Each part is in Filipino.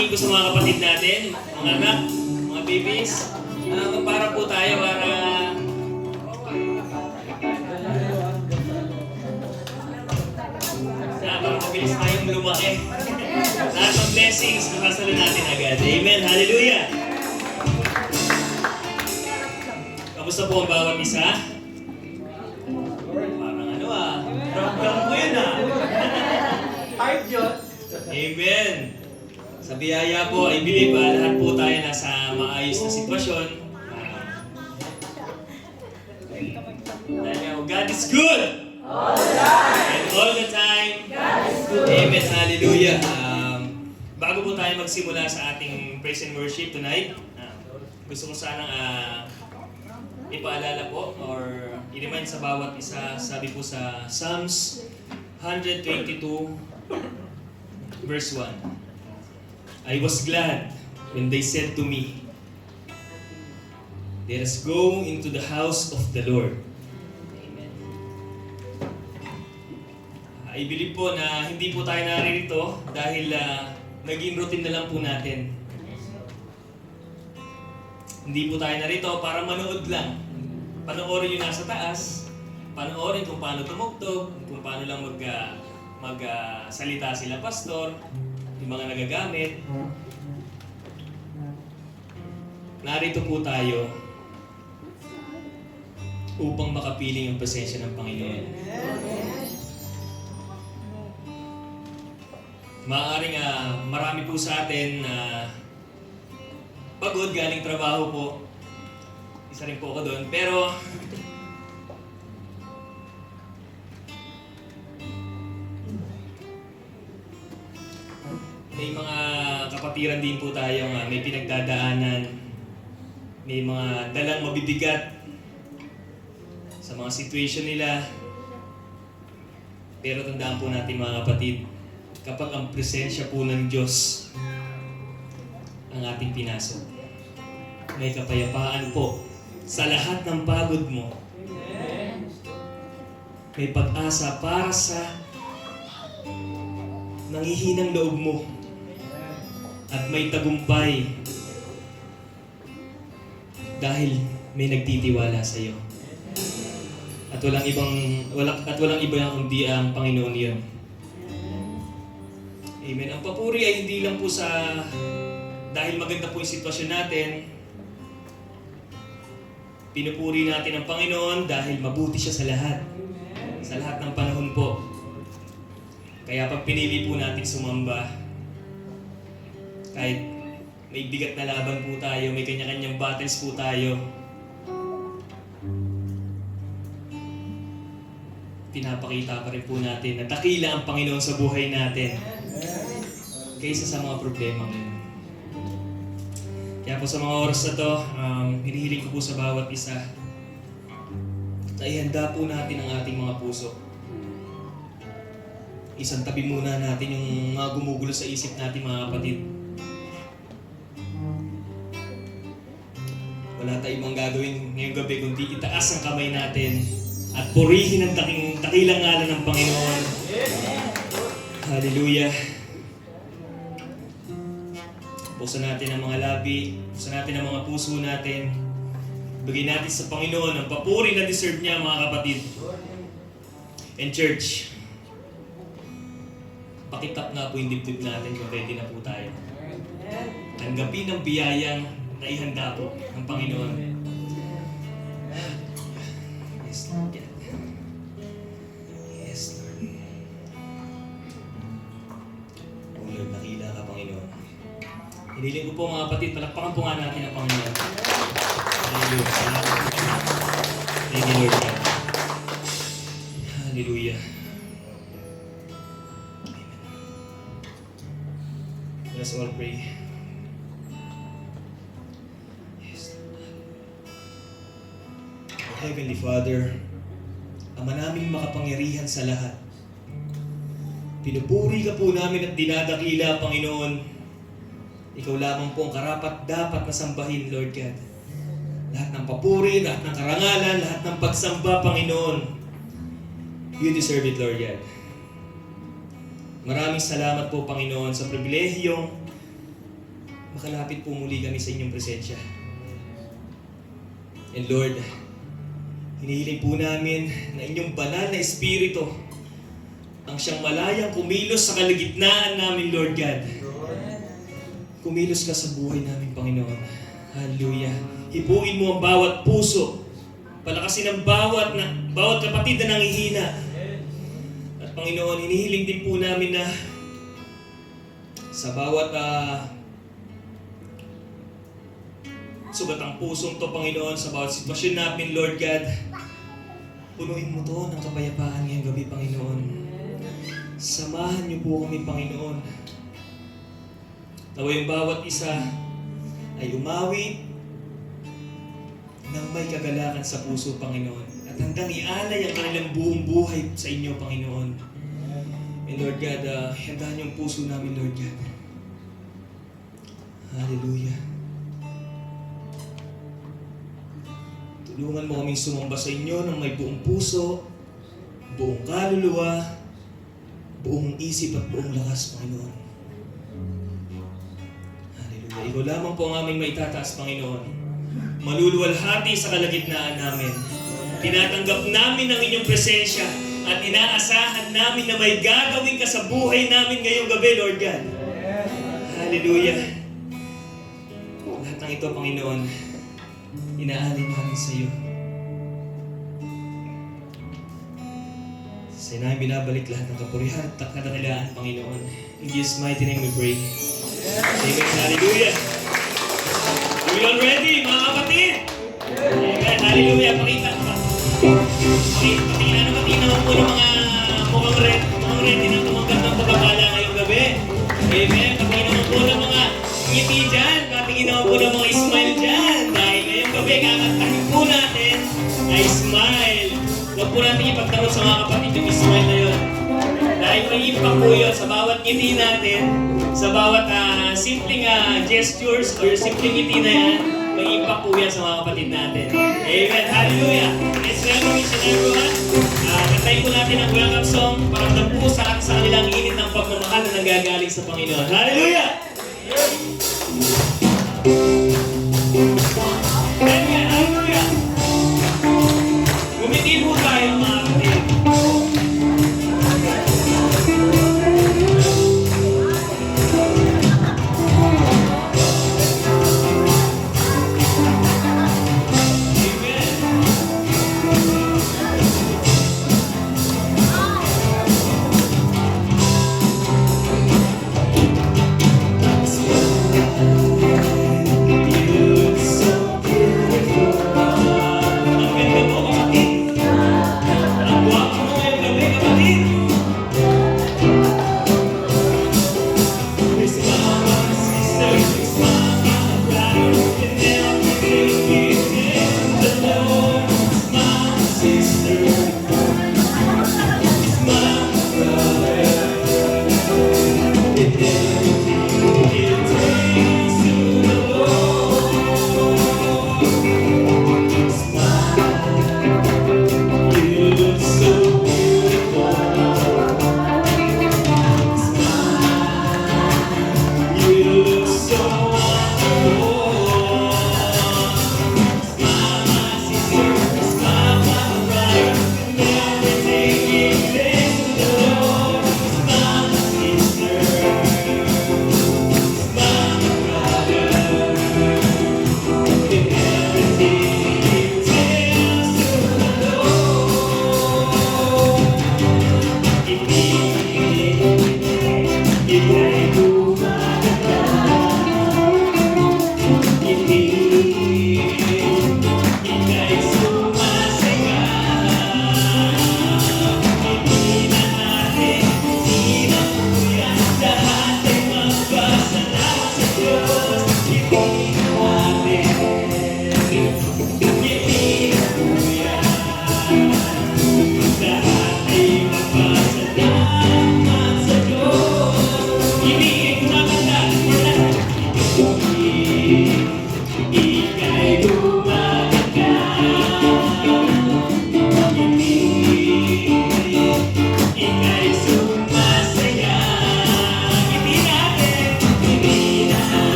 hinihingi ko sa mga kapatid natin, mga anak, mga babies, magpara po tayo para mabilis tayong lumaki. Lahat ng blessings, makasalo natin agad. Amen. Hallelujah. Kamusta po ang bawat isa? Parang ramdam ko yun Hard yun. Amen. Sa biyaya po, I believe lahat po tayo nasa maayos na sitwasyon. Dahil God is good! And all the time, Amen. Hallelujah. Bago po tayo magsimula sa ating praise and worship tonight, gusto ko sanang ipaalala po or i-remind sa bawat isa, sabi po sa Psalms 122 verse 1. I was glad when they said to me, let us go into the house of the Lord. I believe po na hindi po tayo naririto dahil naging routine na lang po natin. Hindi po tayo narito para manood lang. Panoorin yung nasa taas, panoorin kung paano tumugtog, kung paano lang magsalita sila pastor, yung mga nagagamit. Narito po tayo upang makapiling ang presensya ng Panginoon. Maaaring marami po sa atin na pagod galing trabaho po. Isa rin po ako doon. Pero may mga kapatiran din po tayong may pinagdadaanan. May mga dalang mabibigat sa mga situation nila. Pero tandaan po natin mga kapatid, kapag ang presensya po ng Diyos ang ating pinasok, may kapayapaan po sa lahat ng pagod mo. May pag-asa para sa nangihinang loob mo. At may tagumpay dahil may nagtitiwala sa iyo. At walang iba kundi ang Panginoon yun. Amen. Ang papuri ay hindi lang po dahil maganda po yung sitwasyon natin. Pinupuri natin ang Panginoon dahil mabuti siya sa lahat. Sa lahat ng panahon po. Kaya pag pinili po natin sumamba, kahit may bigat na laban po tayo, may kanya-kanyang battles po tayo, pinapakita pa rin po natin na dakila ang Panginoon sa buhay natin kaysa sa mga problema ngayon. Kaya po sa mga oras na to, hinihiling ko po sa bawat isa na ihanda po natin ang ating mga puso. Isang tabi muna natin yung mga gumugulo sa isip natin mga kapatid. Wala tayong mga gagawin ngayong gabi kundi itaas ang kamay natin at purihin ang dakilang ngalan ng Panginoon. Hallelujah. Buksan natin ang mga labi, buksan natin ang mga puso natin. Bigay natin sa Panginoon ang papuri na deserve niya mga kapatid. And church, pakitap na po yung dibdib natin kung ready na po tayo. Tanggapin ang biyayang naihanda po ng Panginoon. Yes, Lord. Yes, Lord. Oh Lord, nakila ka Panginoon. Hiniling ko po mga kapatid, palakpakan po nga natin ang Panginoon. Hallelujah. Thank you, Lord. Hallelujah. Let us all pray. Yes. Our Heavenly Father, Ama naming makapangyarihan sa lahat, pinupuri ka po namin at dinadakila, Panginoon. Ikaw lamang po ang karapat-dapat na sambahin, Lord God. Lahat ng papuri, lahat ng karangalan, lahat ng pagsamba, Panginoon. You deserve it, Lord God. Maraming salamat po, Panginoon, sa pribilehiyong makalapit po muli kami sa inyong presensya. And Lord, hinihiling po namin na inyong banal na Espiritu ang siyang malayang kumilos sa kalagitnaan namin, Lord God. Kumilos ka sa buhay namin, Panginoon. Hallelujah. Hipuin mo ang bawat puso. Palakasin ang bawat kapatid na nangihina. At Panginoon, hinihiling din po namin na sa bawat sugat ang pusong to, Panginoon, sa bawat sitwasyon namin, Lord God, punuin mo to ng kapayapaan ngayong gabi, Panginoon. Samahan niyo po kami, Panginoon. Nawa yung bawat isa ay umawit ng may kagalakan sa puso, Panginoon. At hanggang ialay ang kanilang buong buhay sa inyo, Panginoon. And Lord God, handaan yung puso namin, Lord God. Hallelujah. Tulungan mo kaming sumamba sa inyo ng may buong puso, buong kaluluwa, buong isip at buong lakas, Panginoon. Hallelujah. Ikaw lamang po ang aming maitataas, Panginoon. Maluluwalhati sa kalagitnaan namin. Tinatanggap namin ang inyong presensya at inaasahan namin na may gagawin ka sa buhay namin ngayong gabi, Lord God. Hallelujah. Lahat ng ito, Panginoon, inaalay namin sa iyo. Sa iyo namin binabalik lahat ng kapurihan at kadakilaan, Panginoon. In Jesus' mighty name we pray. Amen. Hallelujah. Are we all ready, mga kapatid? Amen. Hallelujah. Pakita naman po ng mga mukhang ready na tumanggap ng pagkakala ngayong gabi. Amen. Patingin naman po ng mga ngiti dyan. Patingin naman po ng mga smile dyan. Dahil ngayong gabi, kakantahin po natin ay smile. Huwag po natin ipagtanong sa mga kapatid yung smile na yun. Dahil may impact po yun sa bawat ngiti natin, sa bawat simpleng gestures o yung simpleng ngiti na yan, may impact po yan sa mga kapatid natin. Amen. Hallelujah. Let's recognition everyone. Kantayin po natin ang welcome song para po sa kanilang init ng pagmamahal na nanggagaling sa Panginoon. Hallelujah! Amen. Hallelujah! Gumiti po tayo, mga kapatid.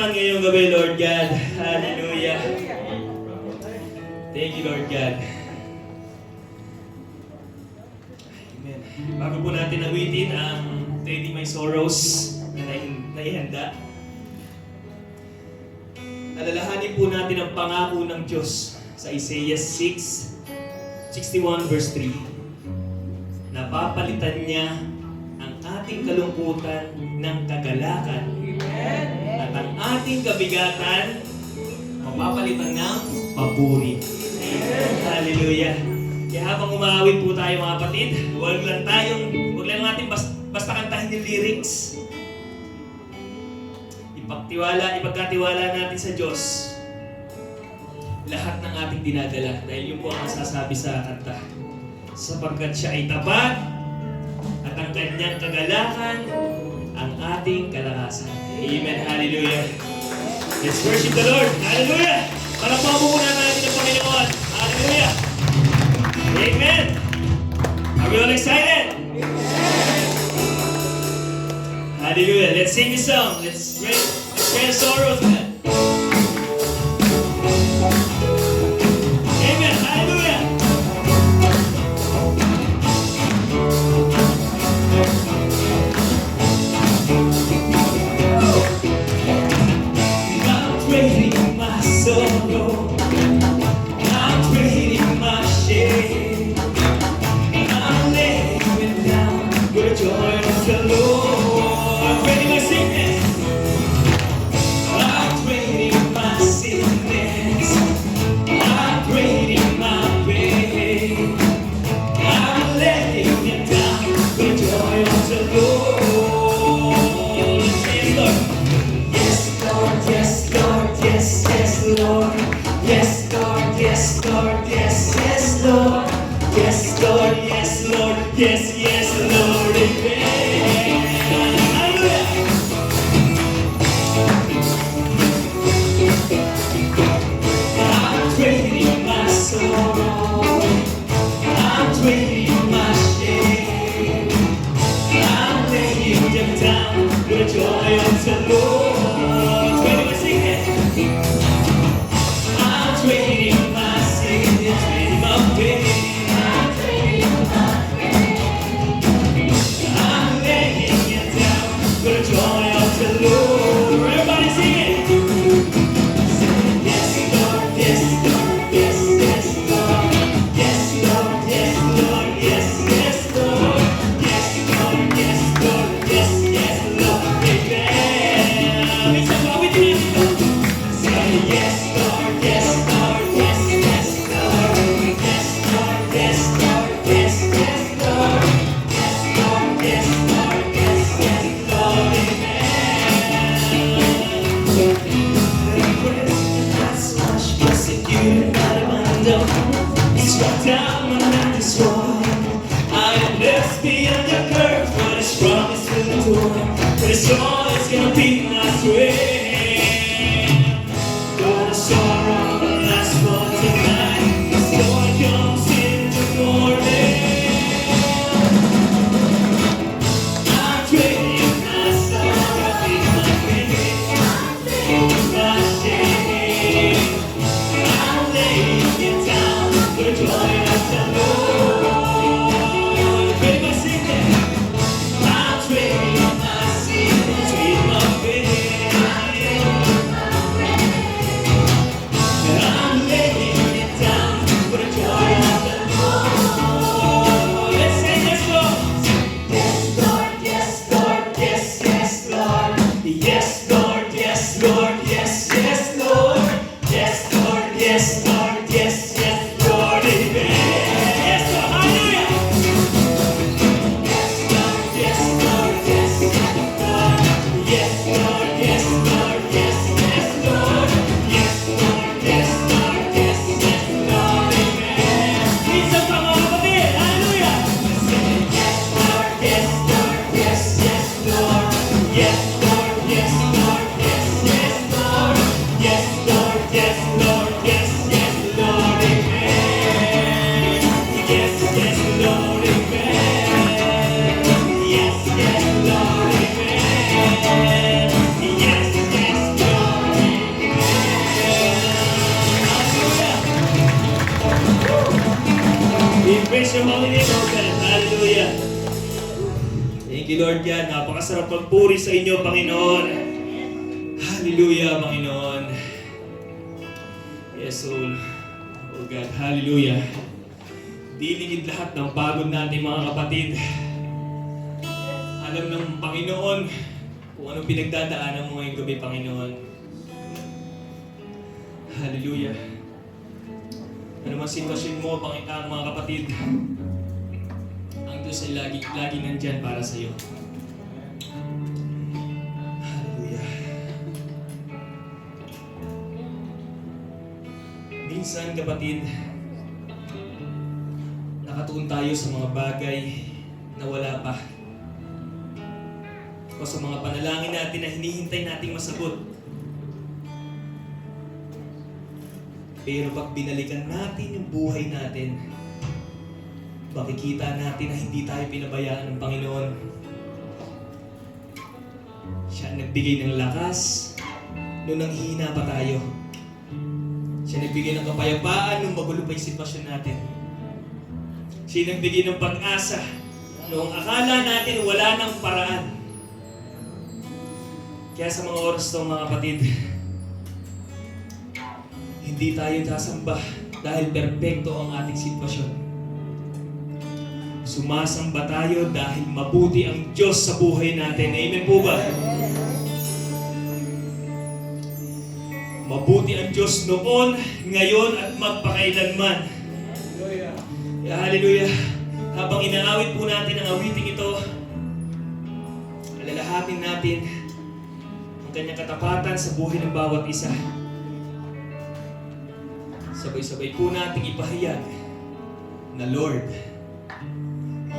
kapanganakan ngayong gabi, Lord God. Hallelujah. Thank you, Lord God. Amen. Bago po natin awitin ang Teddy My Sorrows na naihanda, alalahanin po natin ang pangako ng Diyos sa Isaiah 61 verse 3. Napapalitan niya ang ating kalungkutan ng kagalakan. At ang ating kabigatan, mapapalitan ng papuri. Hallelujah. Kaya habang umaawit po tayo mga kapatid, huwag lang natin basta kantahin yung lyrics. Ipagkatiwala natin sa Diyos lahat ng ating dinadala. Dahil yun po ang masasabi sa kanta. Sapagkat siya ay tapat at ang kanyang kagalakan ang ating kalakasan. Amen. Hallelujah. Let's worship the Lord. Hallelujah. Palakpakan po muna natin ang Panginoon. Hallelujah. Amen. Are we all excited? Hallelujah. Let's sing this song. Let's pray the sorrows, man. Amen. Hallelujah. I'm trading my sorrow. I'm trading my shame. I'm laying it down with joy of the Lord. I'm trading my sickness. I'm trading my sickness. I'm trading my pain. I'm laying it down with joy of the Lord. Yes, Lord. Yes, Lord. Yes, Lord. Yes, Lord. Yes, Lord. Yes, Lord. Yes, Lord. Yes, Lord. Amen. Hallelujah. I'm trading my sorrow. I'm trading my shame. I'm laying them down with joy of the Lord. Trading my sickness. I'm trading my sickness, trading my pain. I'm laying it down with the joy of the Lord. Everybody sing it. Yes, Lord, yes, Lord, yes, Lord. Yes, Lord, yes, Lord, yes, Lord. Yes, Lord, yes, Lord, yes, Lord. Amen. It's about with you. Say yes, Lord, yes, Lord, yes, Lord. Yes, Lord, yes, Lord, yes, Lord. Yes, Lord, yes, Lord, yes, Lord. Amen. That's much persecuted by the mind of. It's struck down my life destroyed. I am blessed beyond the curse, but His promise will endure. His joy is gonna be my strength. Though the sorrow will last for tonight, the joy comes in the morning. I'm trading my sorrow with my pain. My shame. I'm laying it down for the joy of the Lord. Trading my sickness. I'm trading my sickness with my pain. I'm laying it down for the joy of the Lord. Let's sing this song. Yes, Lord, yes, Lord, yes, Lord. Yes, Lord, yes, Lord, yes, Lord. Yes, Lord, yes, Lord, yes, Lord. Amen. Yes, Lord, hallelujah. Yes, Lord, yes, Lord, yes, Lord. Yes, Lord, yes, Lord, yes, Lord. Yes, Lord, yes, Lord, yes, Lord. Amen. Minsan pa mga kapatid, hallelujah. Say yes, Lord, yes, Lord, yes, Lord. Yes, Lord, yes, Lord, yes, Lord. Yes, Lord, yes, Lord, yes, Lord. Amen. Yes, Lord, amen. Yes, Lord, amen. Yes, Lord, praise your holy name, O God. Hallelujah. Thank you, Lord God. Napakasarap magpuri sa inyo, Panginoon. Hallelujah, Panginoon. Yes, oh God. Hallelujah. Dilingid lahat ng pagod natin, mga kapatid. Alam ng Panginoon kung anong pinagdadaanan mo ngayong gabi, Panginoon. Hallelujah. Ano man sitwasyon mo, mga kapatid, ang Diyos ay lagi nandyan para sa iyo. Hallelujah. Minsan, kapatid, nakatuon tayo sa mga bagay na wala pa. O sa mga panalangin natin na hinihintay nating masagot. Pero pag binalikan natin yung buhay natin, makikita natin na hindi tayo pinabayaan ng Panginoon. Siya ang nagbigay ng lakas noong nanghihina pa tayo. Siya nagbigay ng kapayapaan nung magulo pa yung sitwasyon natin. Siya nagbigay ng pag-asa noong akala natin wala nang paraan. Kaya sa mga oras to, mga kapatid, hindi tayo sasamba dahil perpekto ang ating sitwasyon. Sumasamba tayo dahil mabuti ang Diyos sa buhay natin. Amen po ba? Mabuti ang Diyos noon, ngayon at magpakailanman. Hallelujah. Habang inaawit po natin ang awiting ito, alalahatin natin ang kanyang katapatan sa buhay ng bawat isa. Sabay-sabay po nating ipahayag na Lord,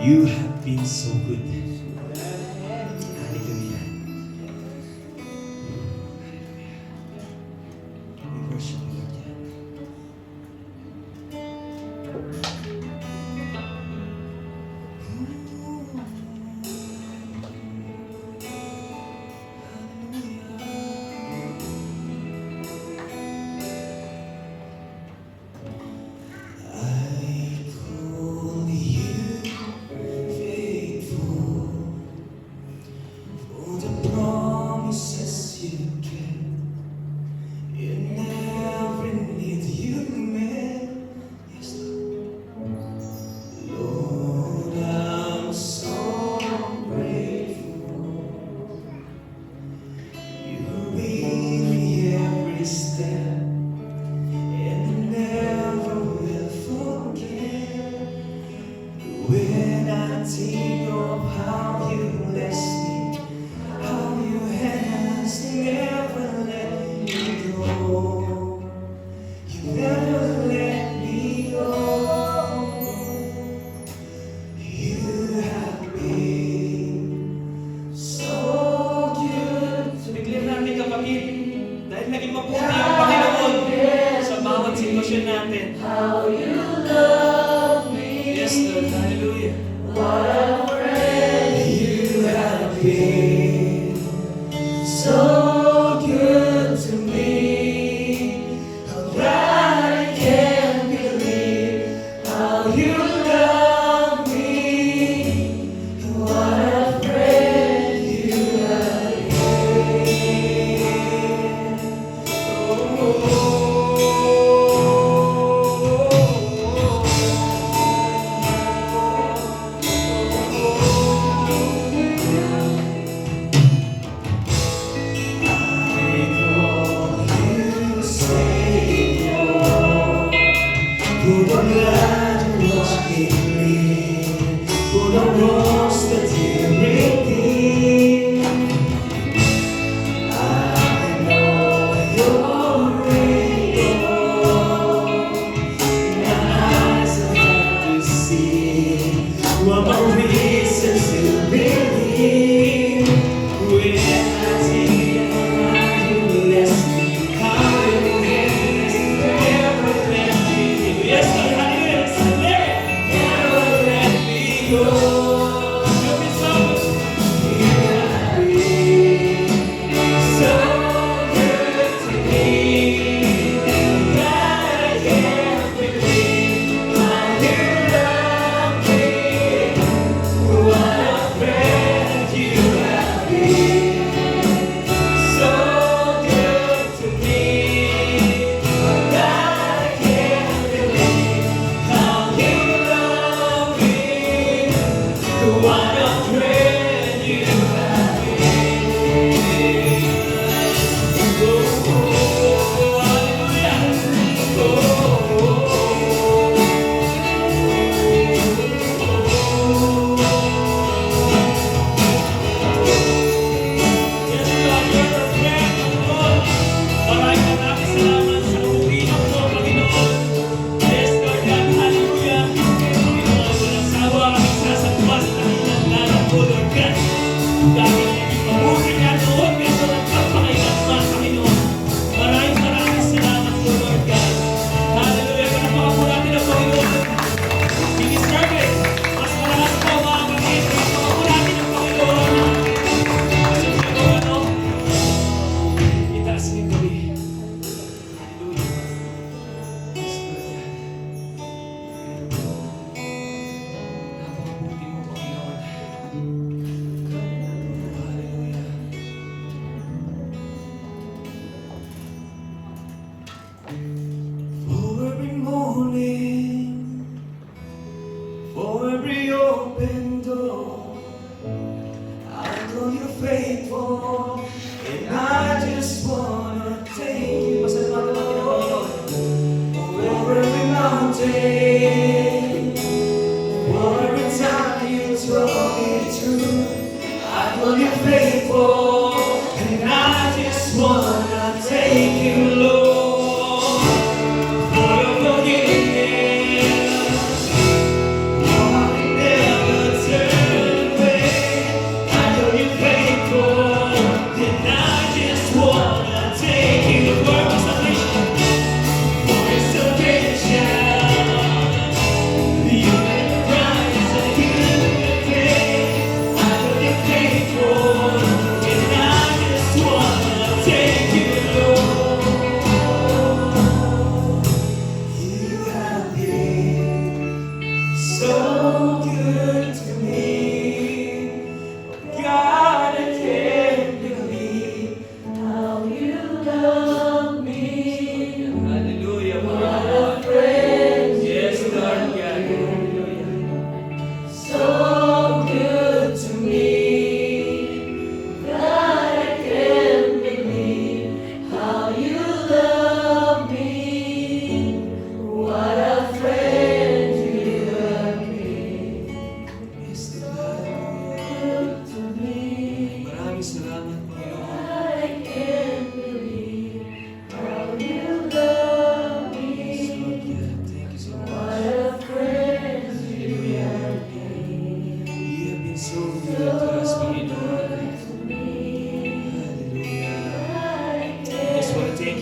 You have been so good. Hallelujah. Hallelujah. We worship you, Lord. When I think of how you blessed me, how you has never let me go. You never let me go. You have been so good. Bigyan natin, kapatid, dahil naging mabuti ang Panginoon sa bawat sitwasyon natin. How you love me. Yes, Lord. Hallelujah. What a friend you have been. So good to me. How glad I can believe how you love me. What a friend you have been. Oh,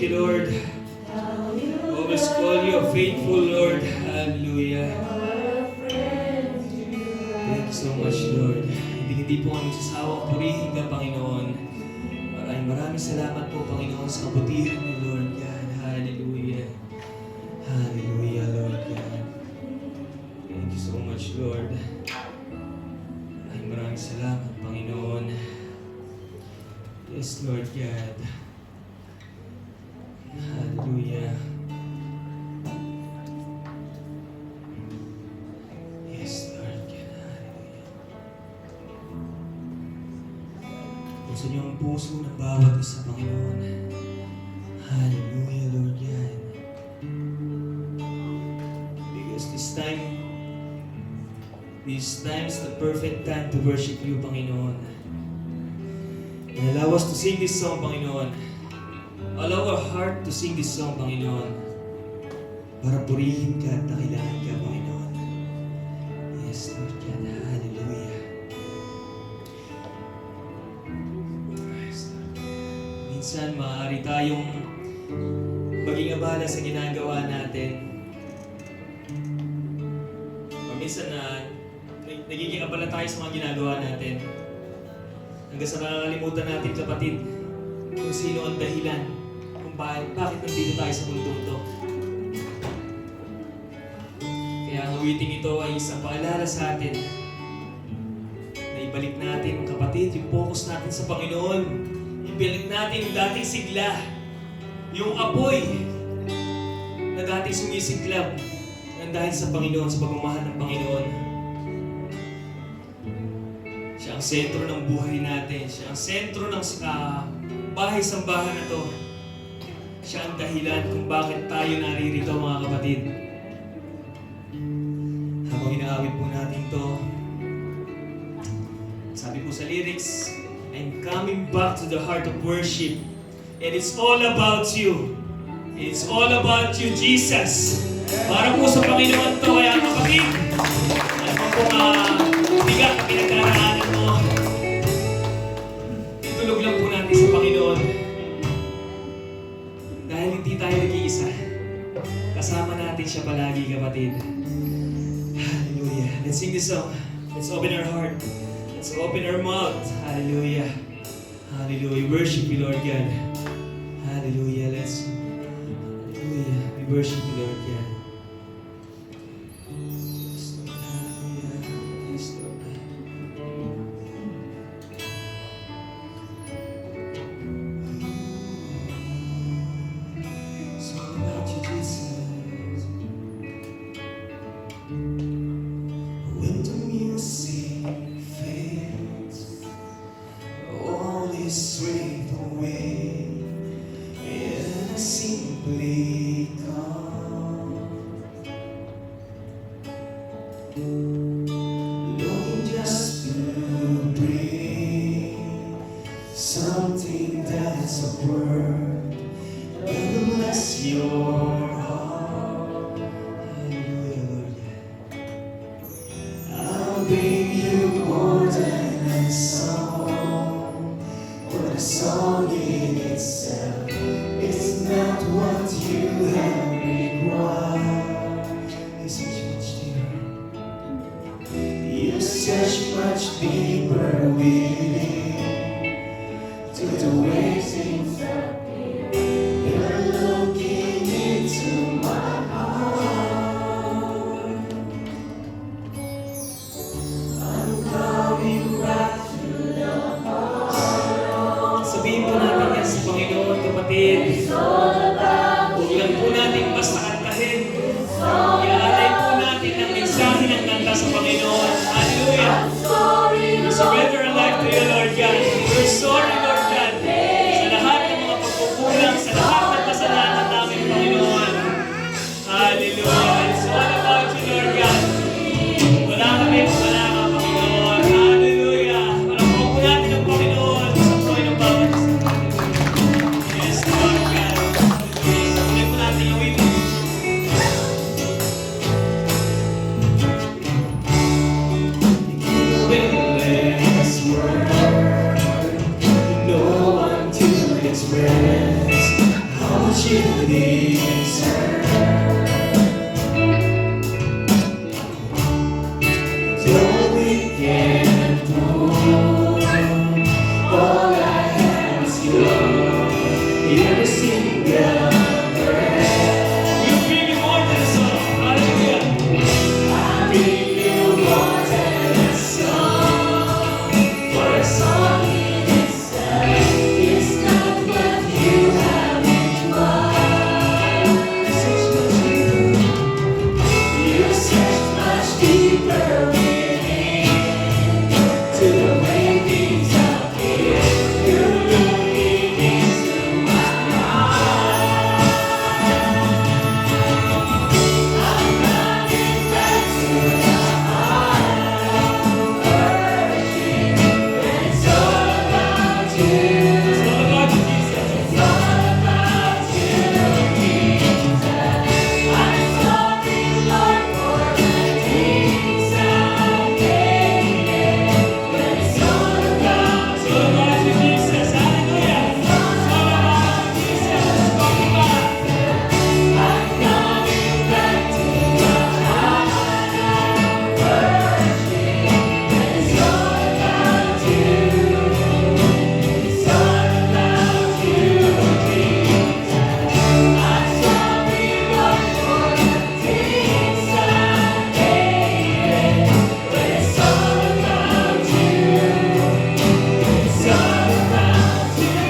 Thank you, Lord. Always call you faithful, Lord. Hallelujah. Thank you so much, Lord. Hindi po kami sasawang purihin ka, Panginoon. Maraming salamat po, Panginoon, sa kabutihan niyo, Lord God. Hallelujah. Hallelujah, Lord God. Thank you so much, Lord. Maraming salamat, Panginoon. Yes, Lord God. Hallelujah. Yes, Lord God. Hallelujah. Buksan niyo ang puso ng bawat isa, Panginoon. Hallelujah, Lord God. Because this time is the perfect time to worship you, Panginoon. And allow us to sing this song, Panginoon. Allow our heart to sing this song, Panginoon. Para purihin ka at dakilahan ka, Panginoon. Yes, Lord God. Hallelujah. Yes, Lord. Minsan, maaari tayong maging abala sa ginagawa natin. O minsan nagiging abala tayo sa mga ginagawa natin. Hanggang sa nakakalimutan natin, kapatid, kung sino ang dahilan kung bakit nandito tayo sa mundo ito. Kaya ang awiting ito ay isang paalala sa atin na ibalik natin, kapatid, yung focus natin sa Panginoon. Ibalik natin yung dating sigla, yung apoy na dating sumisiklab ng dahil sa Panginoon, sa pagmamahal ng Panginoon. Siya ang sentro ng buhay natin. Siya ang sentro ng bahay-sambahan na to. Siya ang dahilan kung bakit tayo naririto, mga kapatid. Habang inaawit po natin to, sabi po sa lyrics, I'm coming back to the heart of worship. And it's all about you. It's all about you, Jesus. Para po sa Panginoon to, kaya kapatid, ano po bigat na pinagdaraanan mo, itulog lang po natin sa Panginoon. Dahil hindi tayo nag-iisa. Kasama natin siya palagi, kapatid. Hallelujah. Let's sing this song. Let's open our heart. Let's open our mouth. Hallelujah. Hallelujah. Worship you, Lord God. Hallelujah. Hallelujah. We worship you, Lord God. Straight away, and I simply come, longing just to bring something that's a word that will bless your heart. Hallelujah, Lord. I'll bring you more than a song. But a song in itself is not what you have required. It's much deeper. You search much deeper within to the way things appear. You're looking into my heart. I'm coming back to the heart. Sabihin po natin yan sa Panginoon, kapatid. Huwag lang po natin basta kantahin. Iaalay po natin ang mensahe ng kanta sa Panginoon. Hallelujah! We surrender our life to you, Lord God. We're sorry, Lord God, sa lahat ng mga pagkukulang, sa lahat ng kasalanan namin, Panginoon. Hallelujah! It's all about you, Lord God. Wala kami, wala ka, Panginoon. Hallelujah! Malambong po natin ang Panginoon. Yes, Lord God. Tuloy po natin yung waiting. you deserve. Though we can't move, all I have is yours. Every single breath. You bring me more than a song. Hallelujah. I bring you more than a song, for a song in itself is not what you have in mind. You search much deeper within to the way things appear. You're looking into my heart. I'm running back to the heart of worship. It's all about you. It's all about you, Jesus. It's all about you, Jesus. I'm sorry, Lord, for the things I made. But it's all about It's all about you, Jesus. Hallelujah. It's all about you, Jesus. Come back. I'm coming back to the heart of worship. It's all about you. It's all about you, Jesus. I'm sorry, Lord, for the things I made. But it's all about you. It's all about you,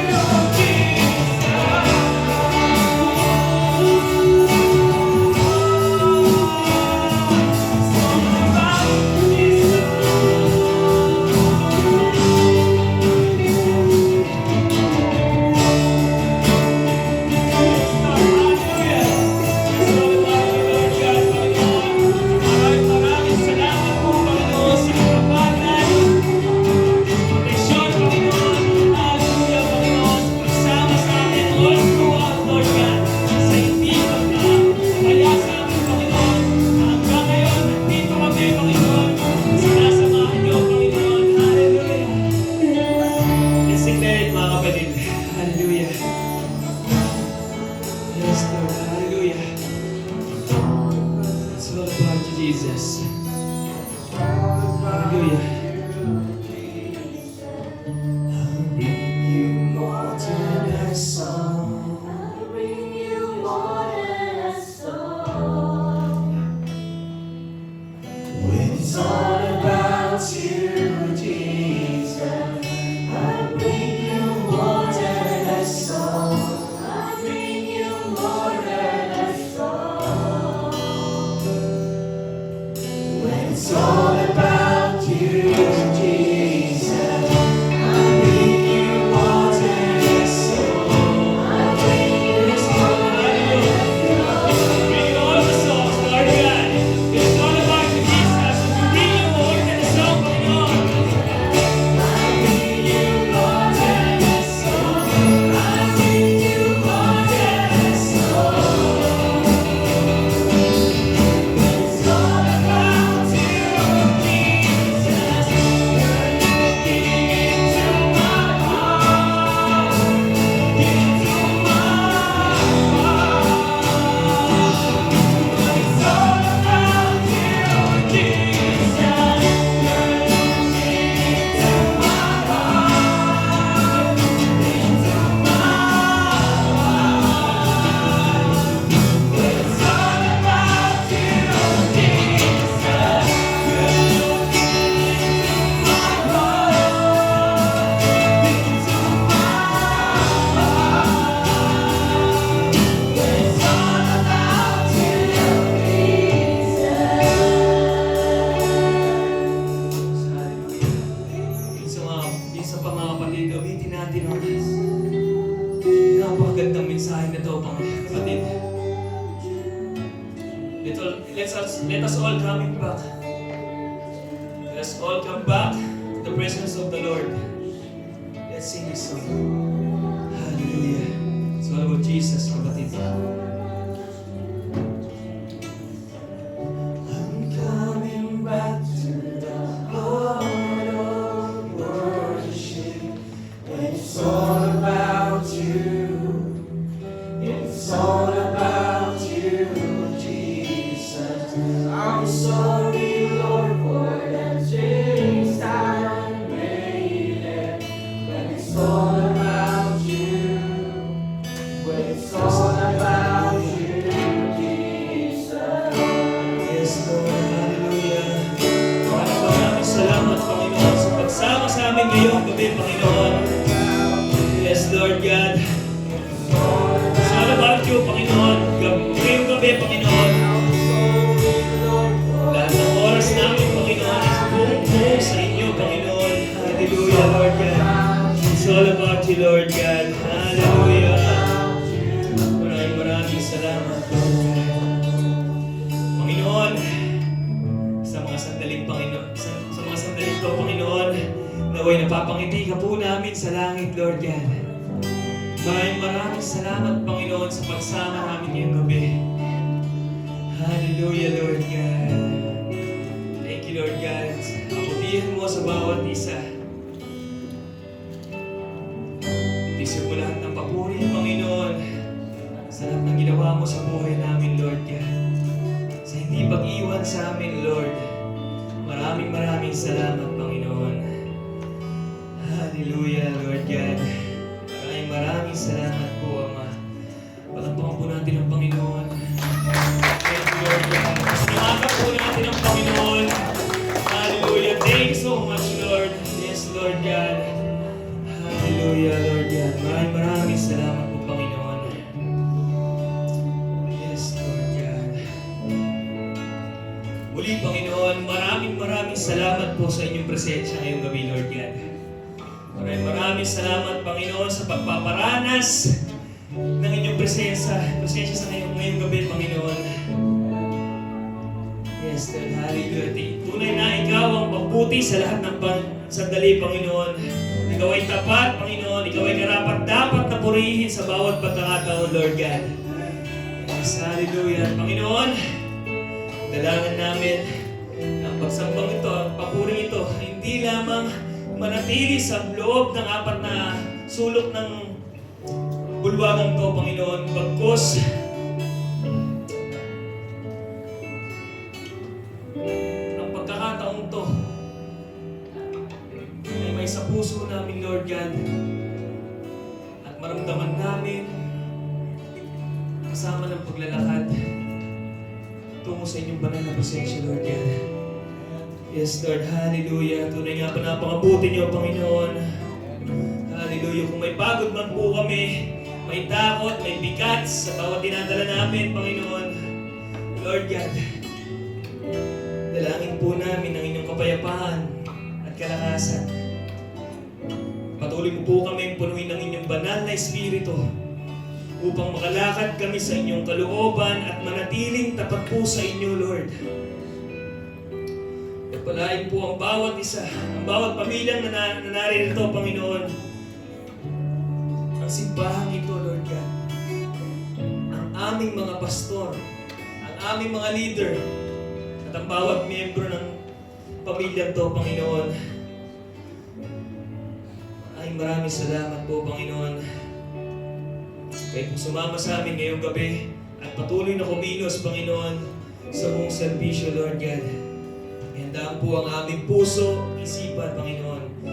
Let's declare it, mga kapatid. Hallelujah. Yes, Lord. Hallelujah. It's all about you, Jesus. Hallelujah. I'll bring you more than a song. I'll bring you more than a song. When it's all about you, Jesus, I'll bring you more than a song. I'll bring you more than a song. When it's all about you, Jesus, I'll bring you more than a song. I'll bring you more than a song. Bring all the songs, Lord God. It's all about you, Jesus. We bring you more than a song, Panginoon. I'll bring you more than a song. I'll bring you more than a song. It's all about you, Jesus. You're looking into my heart, into my heart. It's all about you, Jesus. You're looking into my heart, into my heart. It's all about you, Jesus. You're looking into my heart, into my heart. It's all about you, Jesus. Isa pa mga kapatid, gamitin natin ang napakagandang mensahe na ito, mga kapatid. Let us all coming back. Let us all come back to the presence of the Lord. Let's sing this song. Hallelujah. It's all about Jesus, kapatid. I'm coming back to the heart of worship. It's all about you. It's Panginoon. Ngayong gabi, Panginoon. Lahat ng oras namin, Panginoon, is buong sa inyo, Panginoon. Hallelujah, Lord God. It's all about you, Lord God. Hallelujah. Maraming salamat, Lord God. Panginoon, sa mga sandaling, Panginoon, sa mga sandaling to, Panginoon, naway napapangiti ka po namin sa langit, Lord God. Maraming salamat, Panginoon, sa pagsama namin ngayong gabi. Hallelujah, Lord God. Thank you, Lord God. Kaputihan mo sa bawat isa. Deserve mo lahat ng papuri, Panginoon, sa lahat ng ginawa mo sa buhay namin, Lord God. Sa hindi pag-iwan sa amin, Lord. Maraming salamat, Panginoon. Hallelujah, Lord God. Maraming salamat po, Ama. Palakpakan po natin ang Panginoon. Thank you, Lord God. Sinamakan po natin ang Panginoon. Hallelujah. Thank you so much, Lord. Yes, Lord God. Hallelujah, Lord God. Maraming salamat po, Panginoon. Yes, Lord God. Muli, Panginoon, maraming salamat po sa inyong presensya ngayong gabi, Lord God. Maraming salamat, Panginoon, sa pagpaparanas ng inyong presensya sa ngayong gabi, Panginoon. Yes, Lord, hallelujah. Tunay na ikaw ang mabuti sa lahat ng sandali, Panginoon. Ikaw ay tapat, Panginoon. Ikaw ay karapat-dapat na purihin sa bawat pagkakataon, Lord God. Yes, hallelujah. Panginoon, dalangin namin ang pagsambang ito, ang papuring ito, hindi lamang manatili sa loob ng apat na sulok ng bulwagang to, Panginoon. Bagkus, ang pagkakataong to ay may sa puso namin, Lord God. At maramdaman namin kasama ng paglalakad tungo sa inyong banal na presensya, Lord God. Yes, Lord. Hallelujah. Tunay nga pa napakabuti niyo, Panginoon. Hallelujah. Kung may pagod man po kami, may takot, may bigat sa bawat dinadala namin, Panginoon. Lord God, dalangin po namin ang inyong kapayapaan at kalakasan. Patuloy mo po kami punuin ng inyong banal na Espiritu upang makalakad kami sa inyong kalooban at manatiling tapat po sa inyo, Lord. Palain po ang bawat isa, ang bawat pamilyang na naririto, Panginoon. Ang simbahang ito, Lord God. Ang aming mga pastor, ang aming mga leader, at ang bawat miyembro ng pamilyang to, Panginoon. Ay, maraming salamat po, Panginoon. Kayo po sumama sa amin ngayong gabi at patuloy na kumilos, Panginoon, sa buong serbisyo, Lord God. Handaan po ang aming puso, isipan, Panginoon,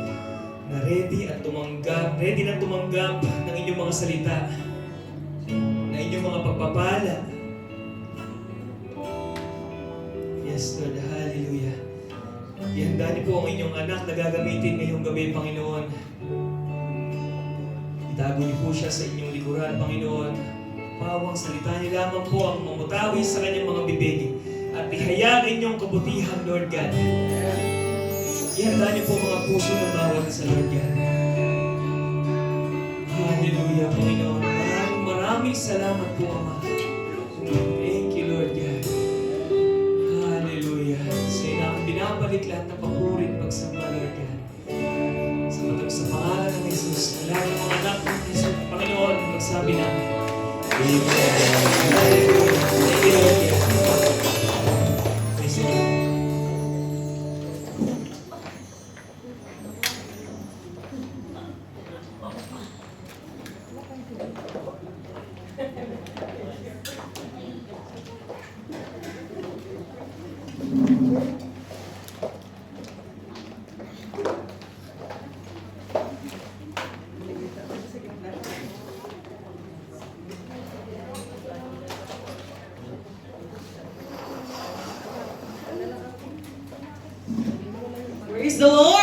na ready na tumanggap ng inyong mga salita, na inyong mga pagpapala. Yes, Lord, hallelujah. Ihanda niyo po ang inyong anak na gagamitin ngayong gabi, Panginoon. Itago niyo po siya sa inyong likuran, Panginoon. Pawang salita niyo lamang po ang mamutawi sa kanyang mga bibig. At ihayagin niyong kabutihan, Lord God. Ihanda niyo po mga puso ng bawat isa, Lord God. Hallelujah, Panginoon. Maraming salamat po, Ama. Thank you, Lord God. Hallelujah. Sa inang binabalik lahat ng papurit pagsamba, Lord God. Sa pangalan ng Jesus, na lahat ng mga anak ng Jesus, Panginoon, magsabi namin. Amen. Hallelujah. Thank you, Lord God. Praise the Lord!